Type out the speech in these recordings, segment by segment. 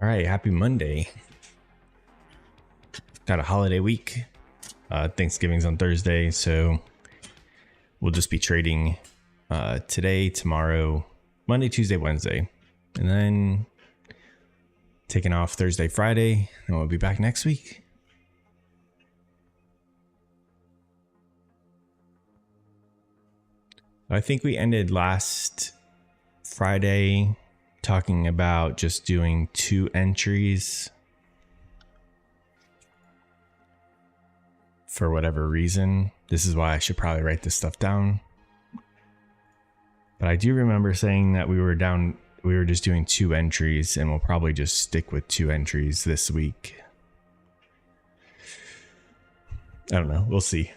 All right, happy Monday. Got a holiday week. Thanksgiving's on Thursday, so we'll just be trading today, tomorrow, Monday, Tuesday, Wednesday, and then taking off Thursday, Friday, and we'll be back next week. I think we ended last Friday talking about just doing 2 entries for whatever reason. This is why I should probably write this stuff down. But I do remember saying that we were just doing 2 entries, and we'll probably just stick with 2 entries this week. I don't know. We'll see.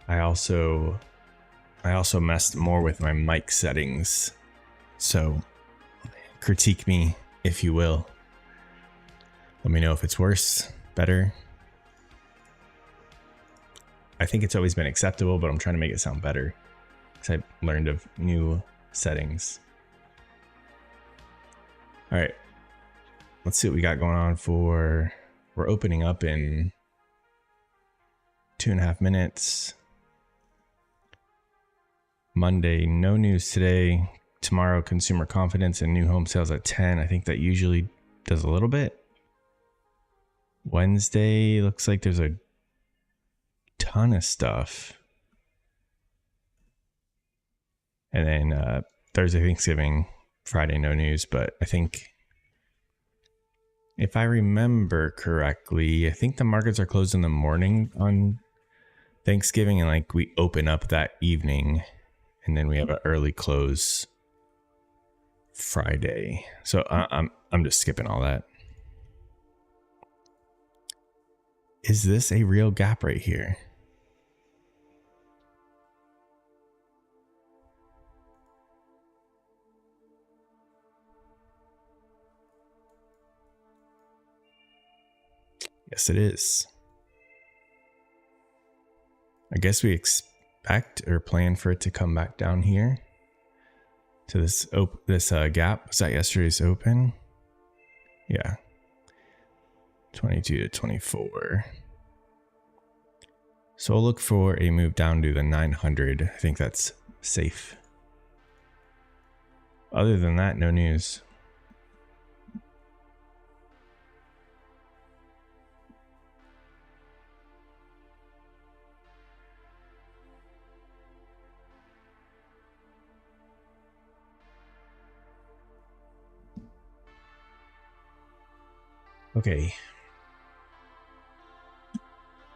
I also messed more with my mic settings. So critique me if you will. Let me know if it's worse, better. I think it's always been acceptable, but I'm trying to make it sound better because I learned of new settings. All right, let's see what we got going on for. We're opening up in 2.5 minutes. Monday, no news today. Tomorrow, consumer confidence and new home sales at 10. I think that usually does a little bit. Wednesday, looks like there's a ton of stuff. And then Thursday, Thanksgiving, Friday, no news. But I think, if I remember correctly, I think the markets are closed in the morning on Thanksgiving, and like we open up that evening. And then we have an early close Friday. So I'm just skipping all that. Is this a real gap right here? Yes, it is. I guess we expect or plan for it to come back down here to this gap. Was that yesterday's open? Yeah, 22 to 24. So I'll look for a move down to the 900. I think that's safe. Other than that, no news. Okay.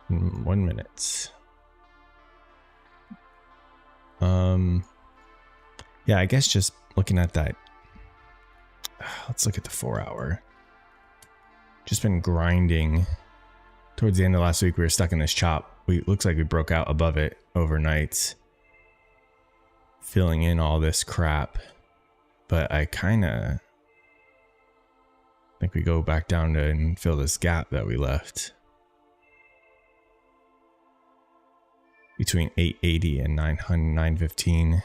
1 minute. Yeah, I guess just looking at that. Let's look at the 4-hour. Just been grinding. Towards the end of last week, we were stuck in this chop. Looks like we broke out above it overnight, filling in all this crap. But I kind of think we go back down to and fill this gap that we left between 880 and 915.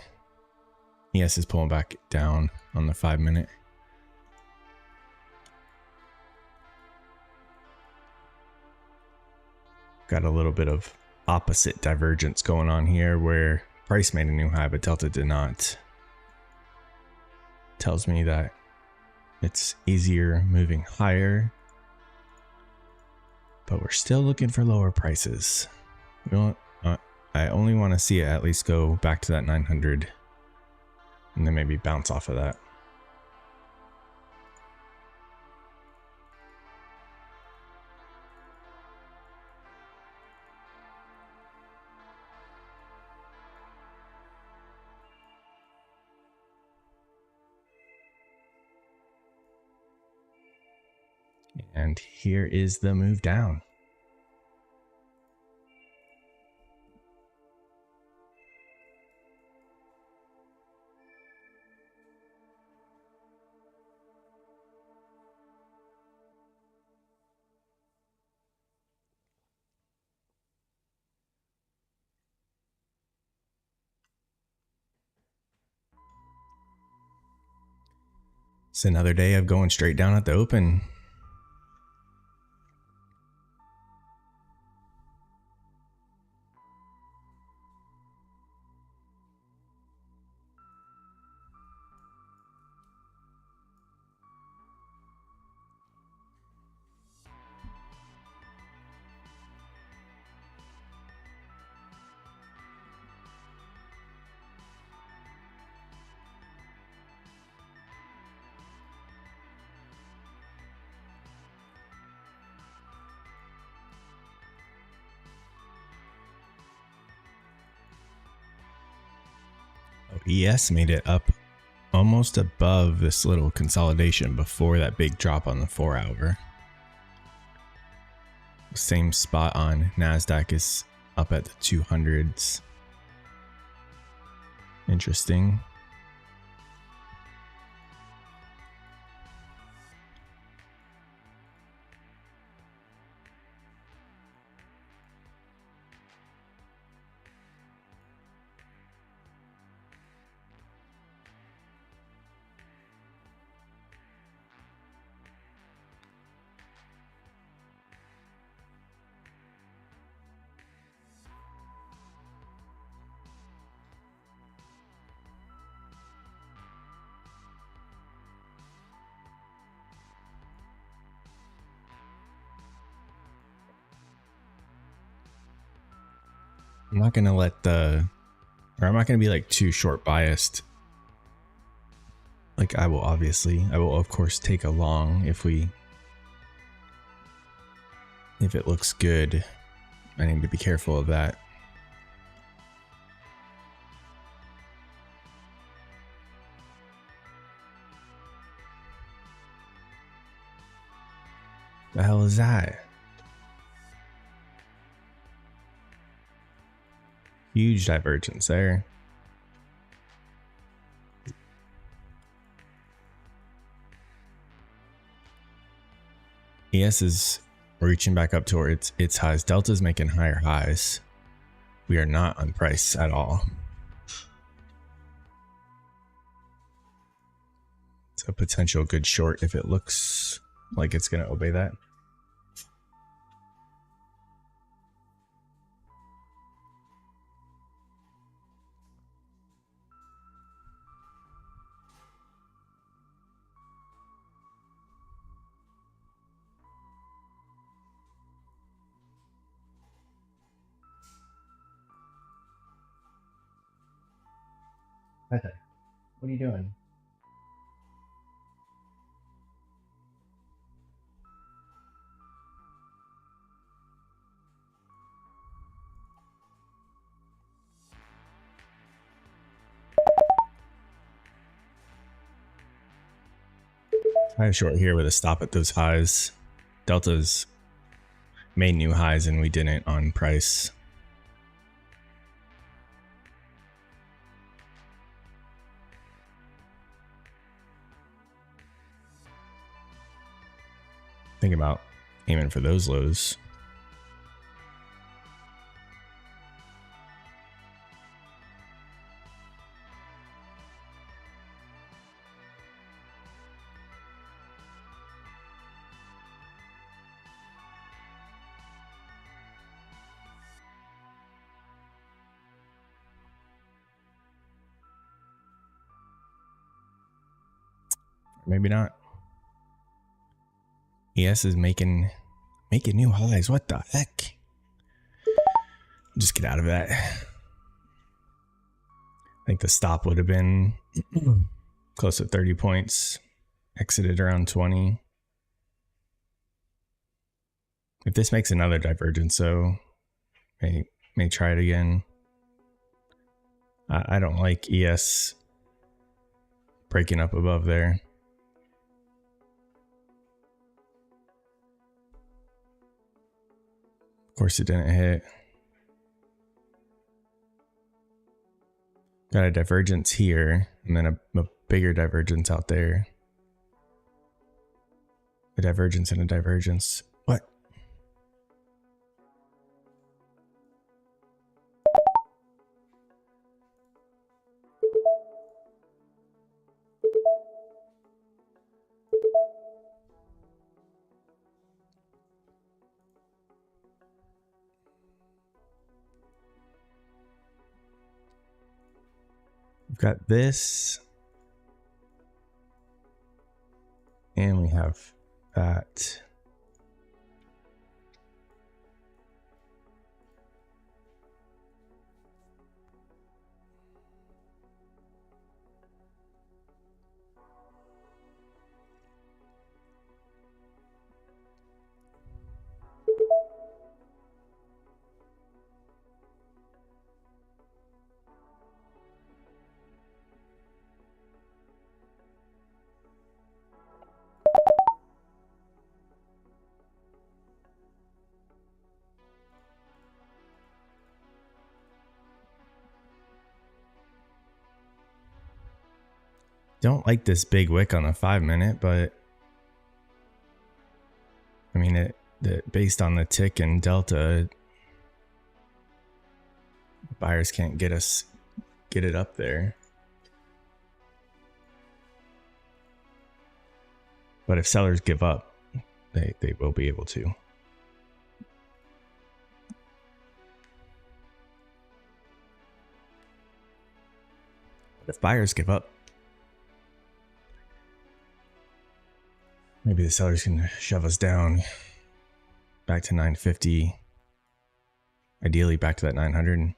ES is pulling back down on the 5 minute. Got a little bit of opposite divergence going on here where price made a new high, but Delta did not. Tells me that it's easier moving higher, but we're still looking for lower prices. I only want to see it at least go back to that 900 and then maybe bounce off of that. And here is the move down. It's another day of going straight down at the open. ES made it up almost above this little consolidation before that big drop on the 4 hour. Same spot on NASDAQ is up at the 200s. Interesting. I'm not going to let I'm not going to be like too short biased. Like I will of course take a long if it looks good. I need to be careful of that. The hell is that? Huge divergence there. ES is reaching back up towards its highs. Delta's making higher highs. We are not on price at all. It's a potential good short if it looks like it's going to obey that. What are you doing? I have short here with a stop at those highs. Delta's made new highs and we didn't on price. Think about aiming for those lows. Maybe not. ES is making new highs. What the heck? Just get out of that. I think the stop would have been close to 30 points. Exited around 20. If this makes another divergence, though, may try it again. I don't like ES breaking up above there. Of course it didn't hit. Got a divergence here, and then a bigger divergence out there. A divergence and a divergence. What? got this. And we have that. Don't like this big wick on the 5 minute, but I mean based on the tick and delta, buyers can't get it up there. But if sellers give up, they will be able to. But if buyers give up, maybe the sellers can shove us down back to 950. Ideally back to that 900.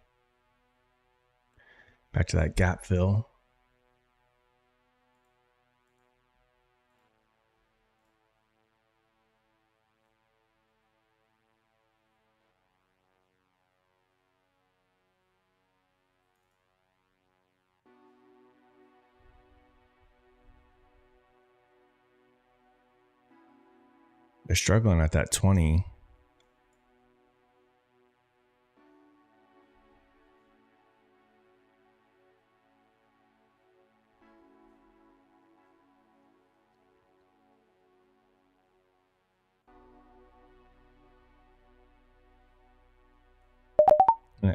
Back to that gap fill. They're struggling at that 20.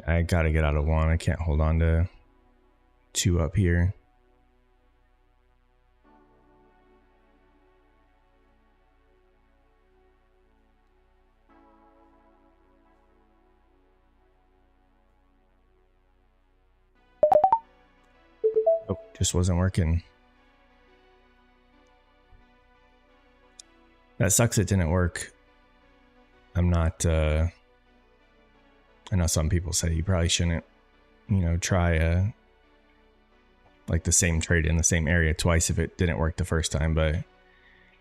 I gotta get out of 1. I can't hold on to 2 up here. Oh, just wasn't working. That sucks it didn't work. I'm not, I know some people say you probably shouldn't, try like the same trade in the same area twice if it didn't work the first time, but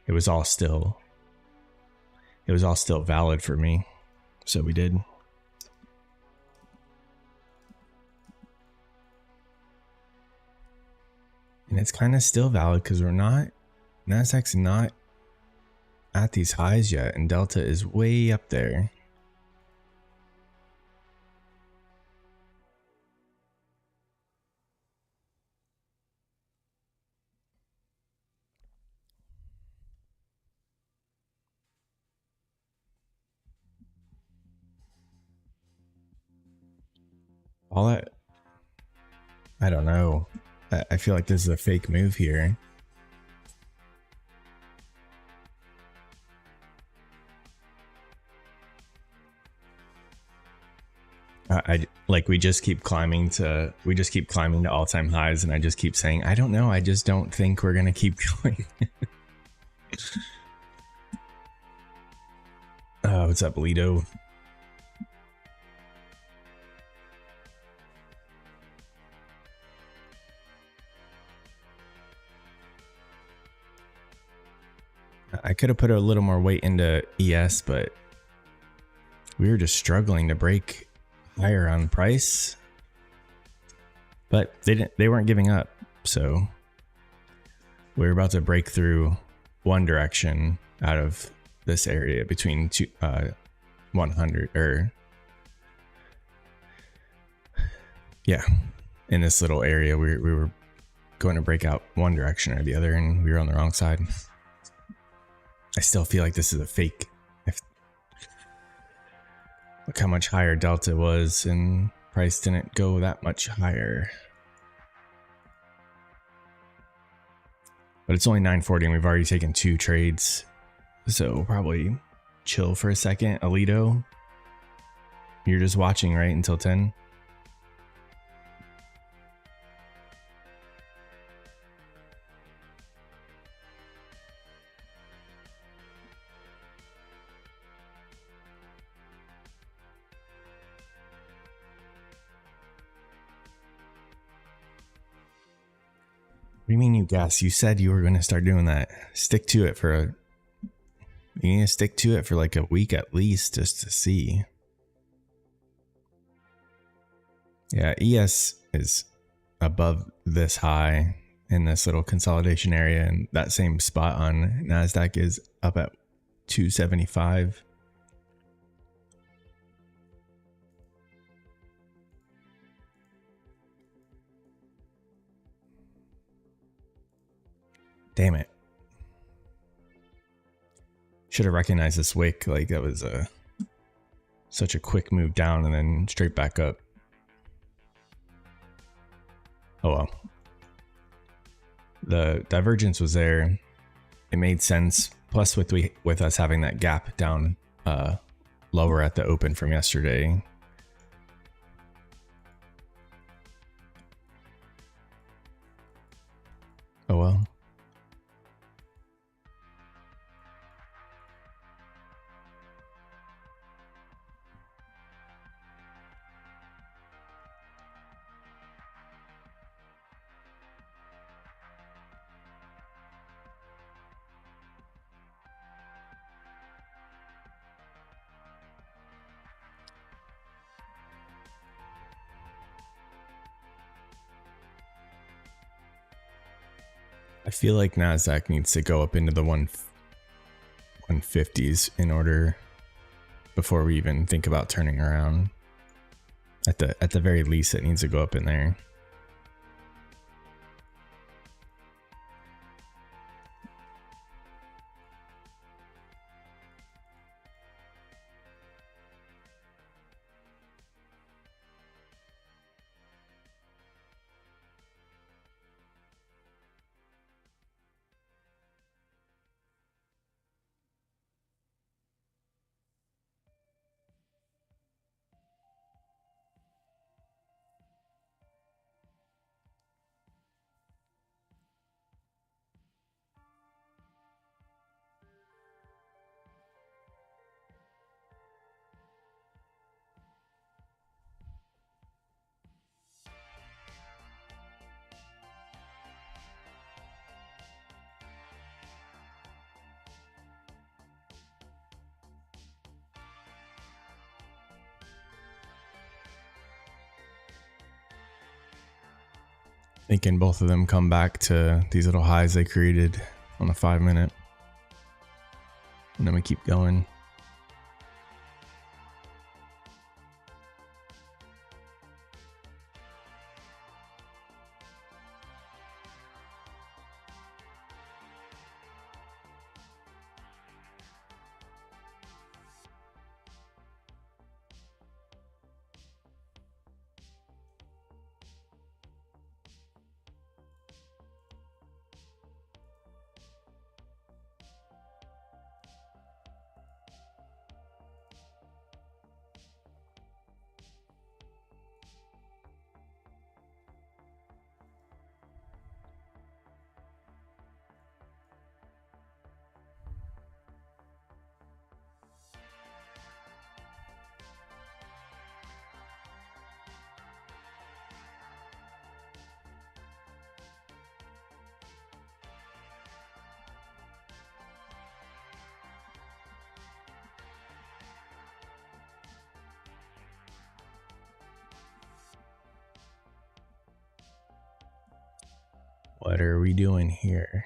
it was all still valid for me. So we did. And it's kind of still valid because NASDAQ's not at these highs yet, and Delta is way up there. I don't know. I feel like this is a fake move here. We just keep climbing to all-time highs, and I just keep saying, I don't know, I just don't think we're gonna keep going. What's up, Lido? I could have put a little more weight into ES, but we were just struggling to break higher on price. But they weren't giving up, so we were about to break through one direction out of this area between 100 or yeah, in this little area we were going to break out one direction or the other, and we were on the wrong side. I still feel like this is a fake. Look how much higher Delta was, and price didn't go that much higher. But it's only 9:40 and we've already taken 2 trades. So we'll probably chill for a second. Alito, you're just watching, right, until 10? do you mean you guess? You said you were going to start doing that. Stick to it for a... You need to stick to it for like a week at least just to see. Yeah, ES is above this high in this little consolidation area, and that same spot on NASDAQ is up at 275. Damn it. Should have recognized this wick. Like that was such a quick move down and then straight back up. Oh well. The divergence was there. It made sense. Plus with us having that gap down lower at the open from yesterday. Oh well. I feel like NASDAQ needs to go up into the 150s in order before we even think about turning around. At the very least, it needs to go up in there. Thinking both of them come back to these little highs they created on the 5-minute. And then we keep going. What are we doing here?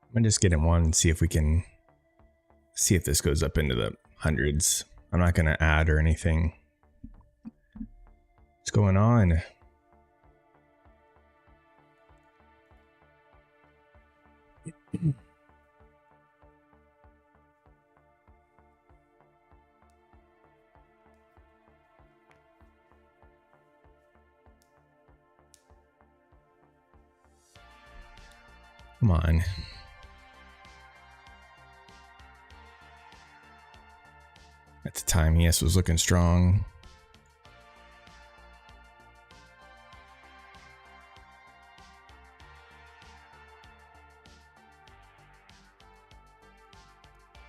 I'm gonna just get in one and see if we can see if this goes up into the hundreds. I'm not gonna add or anything. What's going on? Come on. At the time, ES was looking strong.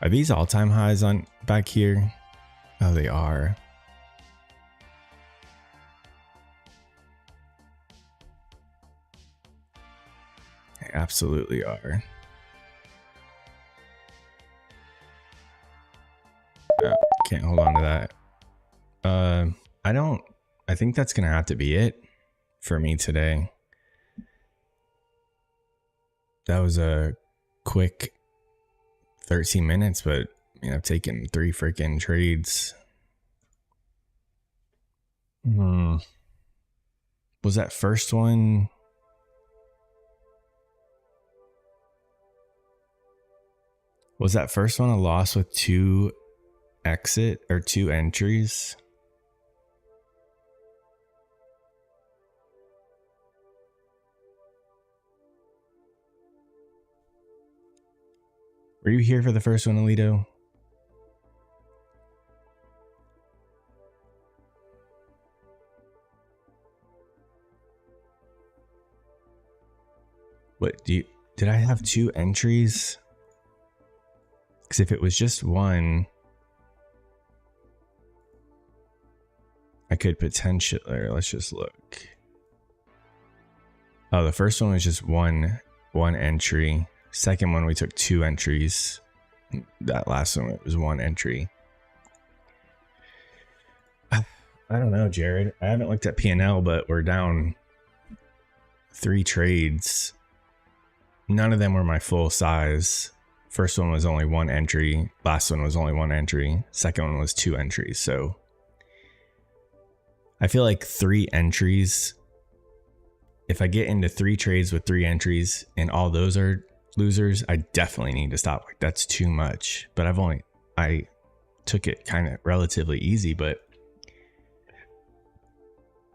Are these all-time highs on back here? Oh, they are. They absolutely are. Can't hold on to that. I think that's gonna have to be it for me today. That was a quick 13 minutes, but you know, I've taken 3 freaking trades. Was that first one? Was that first one a loss with 2 exit or 2 entries? Were you here for the first one, Alito? What did I have 2 entries? Because if it was just one, I could potentially, let's just look. Oh, the first one was just one entry. Second one, we took 2 entries. That last one, it was 1 entry. I don't know, Jared. I haven't looked at P&L, but we're down 3 trades. None of them were my full size. First one was only 1 entry. Last one was only 1 entry. Second one was 2 entries. So I feel like 3 entries. If I get into 3 trades with 3 entries and all those are losers, I definitely need to stop. Like, that's too much. But I took it kind of relatively easy, but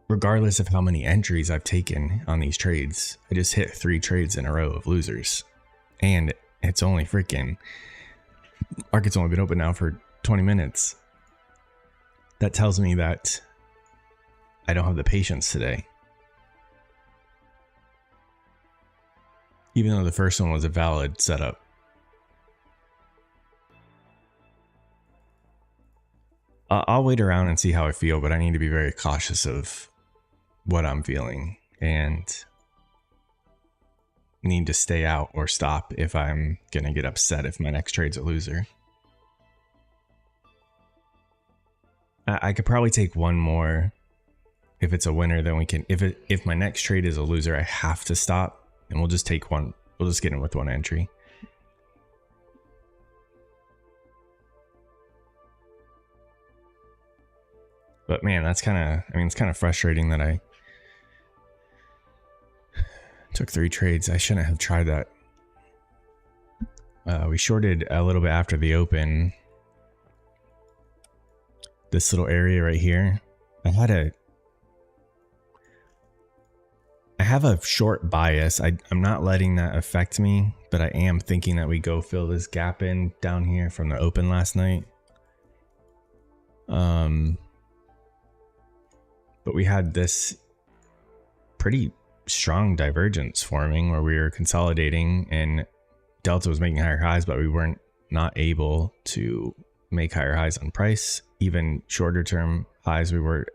regardless of how many entries I've taken on these trades, I just hit 3 trades in a row of losers. And it's only freaking, market's only been open now for 20 minutes. That tells me that I don't have the patience today. Even though the first one was a valid setup. I'll wait around and see how I feel, but I need to be very cautious of what I'm feeling and need to stay out or stop if I'm gonna get upset if my next trade's a loser. I could probably take one more. If it's a winner, then we can. If my next trade is a loser, I have to stop. And we'll just take one. We'll just get in with 1 entry. But man, that's kind of, I mean, it's kind of frustrating that I took 3 trades. I shouldn't have tried that. We shorted a little bit after the open. This little area right here. I have a short bias. I'm not letting that affect me, but I am thinking that we go fill this gap in down here from the open last night. But we had this pretty strong divergence forming where we were consolidating and Delta was making higher highs, but we weren't not able to make higher highs on price. Even shorter term highs, we were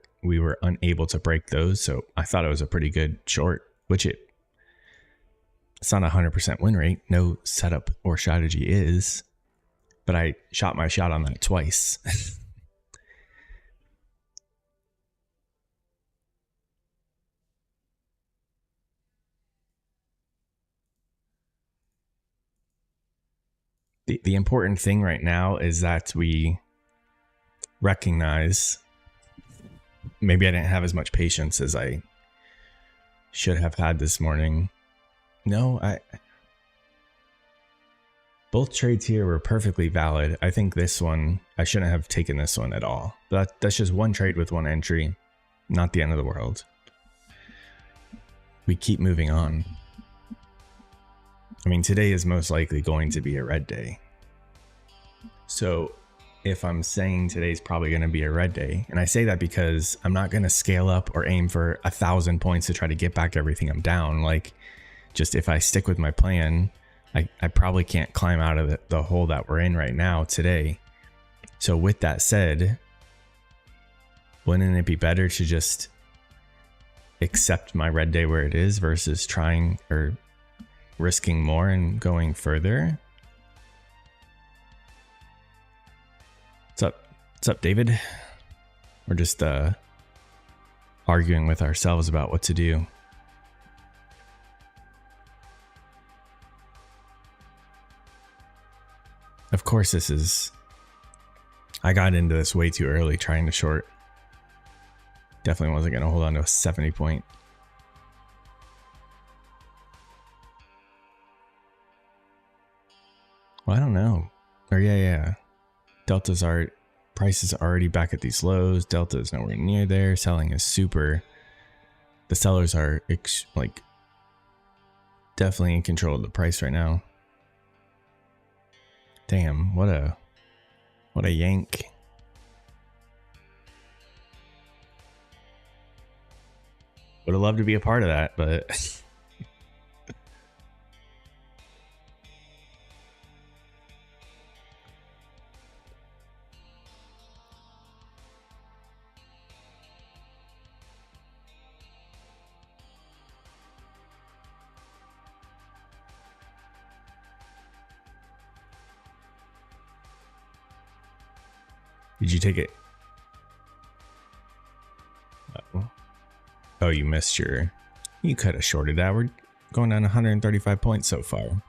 unable to break those. So I thought it was a pretty good short, which it's not 100% win rate. No setup or strategy is, but I shot my shot on that twice. The important thing right now is that we recognize, maybe I didn't have as much patience as I should have had this morning. No, both trades here were perfectly valid. I think this one, I shouldn't have taken this one at all. But that's just 1 trade with 1 entry. Not the end of the world. We keep moving on. I mean, today is most likely going to be a red day. So if I'm saying today's probably going to be a red day. And I say that because I'm not going to scale up or aim for 1,000 points to try to get back everything I'm down. Like, just if I stick with my plan, I probably can't climb out of the hole that we're in right now today. So with that said, wouldn't it be better to just accept my red day where it is versus trying or risking more and going further? What's up, David? We're just arguing with ourselves about what to do. Of course, I got into this way too early trying to short. Definitely wasn't going to hold on to a 70 point. Well, I don't know. Or yeah. Prices are already back at these lows. Delta is nowhere near there. Selling is super. The sellers are like definitely in control of the price right now. Damn, what a yank. Would have loved to be a part of that, but did you take it? Oh, you missed your... You could have shorted that. We're going down 135 points so far.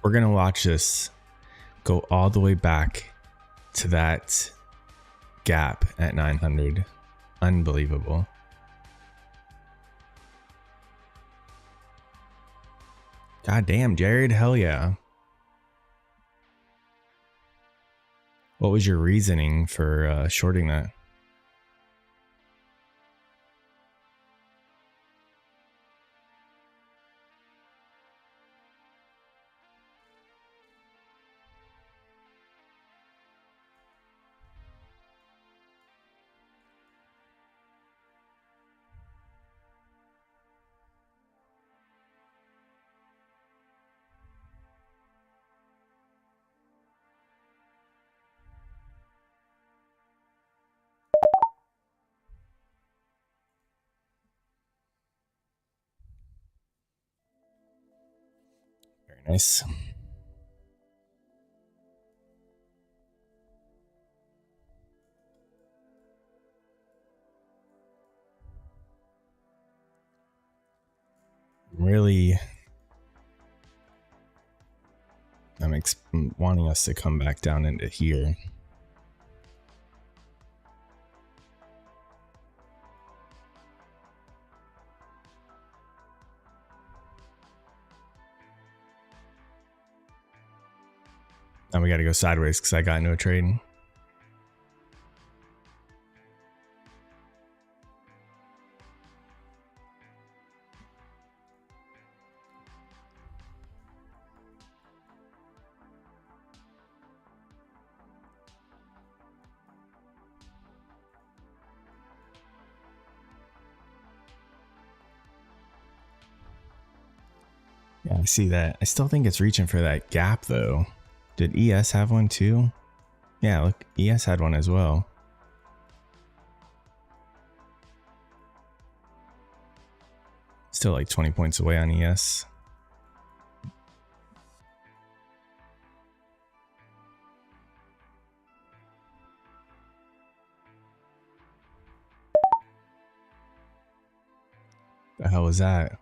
We're going to watch this go all the way back to that gap at 900. Unbelievable. God damn, Jared. Hell yeah. What was your reasoning for shorting that? Very nice. Really, I'm wanting us to come back down into here. Now we got to go sideways because I got into a trade. Yeah, I see that. I still think it's reaching for that gap though. Did ES have one too? Yeah, look, ES had one as well. Still like 20 points away on ES. The hell was that?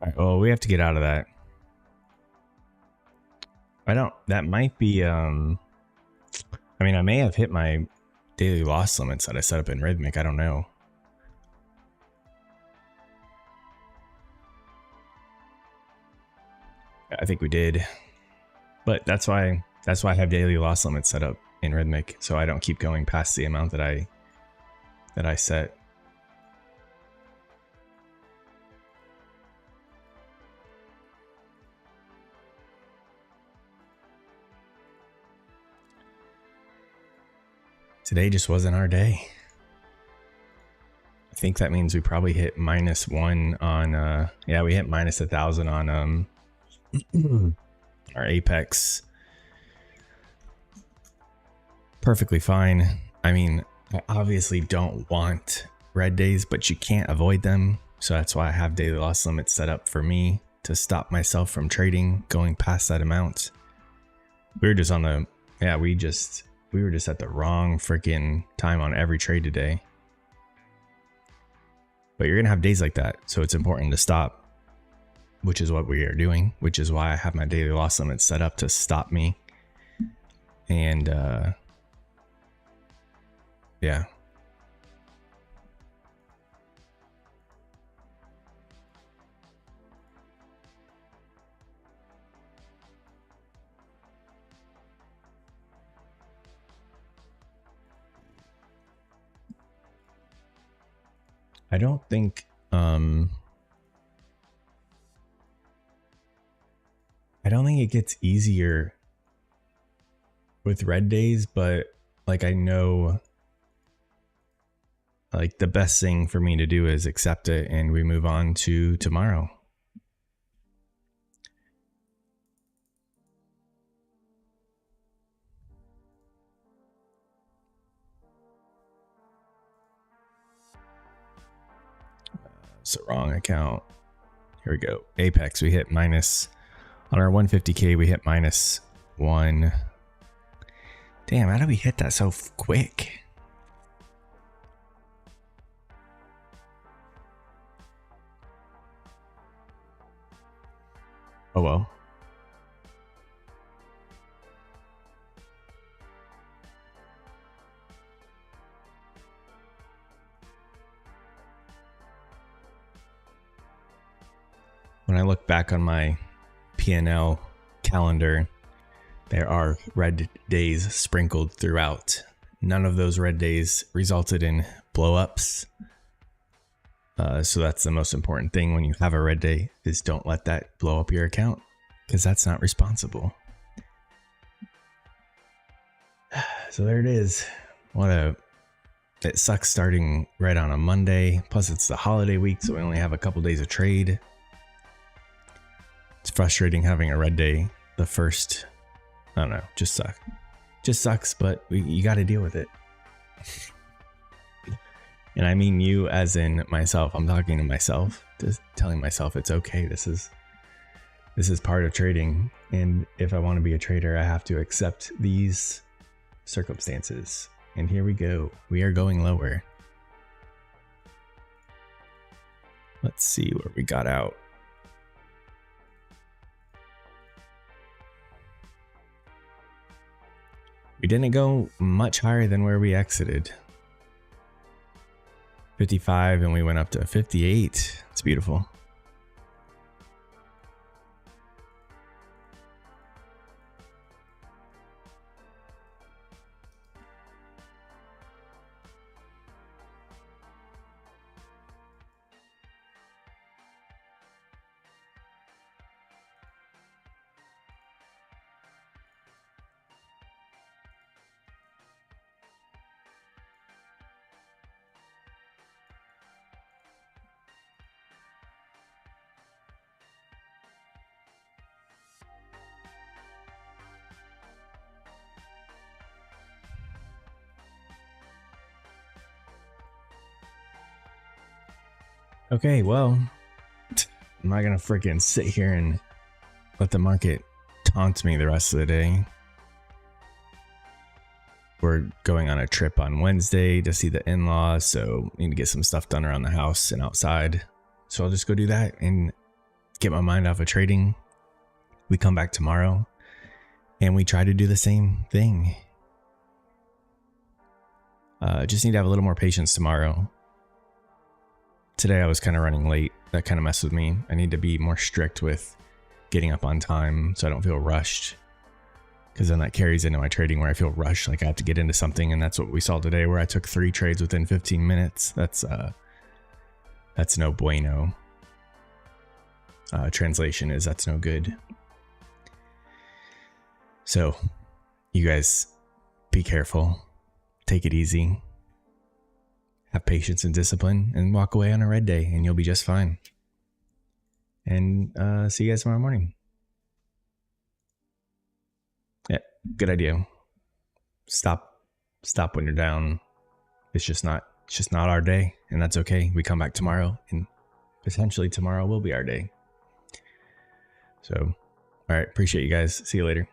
All right, well, we have to get out of that. That might be, I I mean, I may have hit my daily loss limits that I set up in Rhythmic. I don't know. I think we did, but that's why I have daily loss limits set up in Rhythmic, so I don't keep going past the amount that I set. Today just wasn't our day. I think that means we probably hit -1 on yeah, we hit -1,000 on our Apex. Perfectly fine. I mean, I obviously don't want red days, but you can't avoid them. So that's why I have daily loss limits set up for me to stop myself from trading going past that amount. We were just on the, yeah, we were just at the wrong freaking time on every trade today. But you're going to have days like that. So it's important to stop, which is what we are doing, which is why I have my daily loss limits set up to stop me. And, yeah. I don't think, it gets easier with red days, but like, I know like the best thing for me to do is accept it and we move on to tomorrow. It's the wrong account. Here we go. Apex, we hit minus on our 150k. We hit -1. Damn, how did we hit that so quick? Oh well. When I look back on my P&L calendar, there are red days sprinkled throughout. None of those red days resulted in blow-ups. So that's the most important thing when you have a red day, is don't let that blow up your account, because that's not responsible. So there it is. It sucks starting right on a Monday. Plus it's the holiday week, so we only have a couple days of trade. It's frustrating having a red day the first, I don't know, just sucks, but you got to deal with it. And I mean you as in myself. I'm talking to myself, just telling myself it's okay. This is part of trading. And if I want to be a trader, I have to accept these circumstances. And here we go. We are going lower. Let's see where we got out. We didn't go much higher than where we exited. 55 and we went up to 58. It's beautiful. Okay, well, I'm not gonna freaking sit here and let the market taunt me the rest of the day. We're going on a trip on Wednesday to see the in-laws, so need to get some stuff done around the house and outside. So I'll just go do that and get my mind off of trading. We come back tomorrow and we try to do the same thing. Just need to have a little more patience tomorrow. Today I was kind of running late. That kind of messed with me. I need to be more strict with getting up on time so I don't feel rushed. Because then that carries into my trading where I feel rushed, like I have to get into something, and that's what we saw today, where I took 3 trades within 15 minutes. That's no bueno. Translation is that's no good. So, you guys, be careful. Take it easy. Have patience and discipline, and walk away on a red day, and you'll be just fine. And see you guys tomorrow morning. Yeah, good idea. Stop when you're down. It's just not our day, and that's okay. We come back tomorrow, and potentially tomorrow will be our day. So, all right, appreciate you guys. See you later.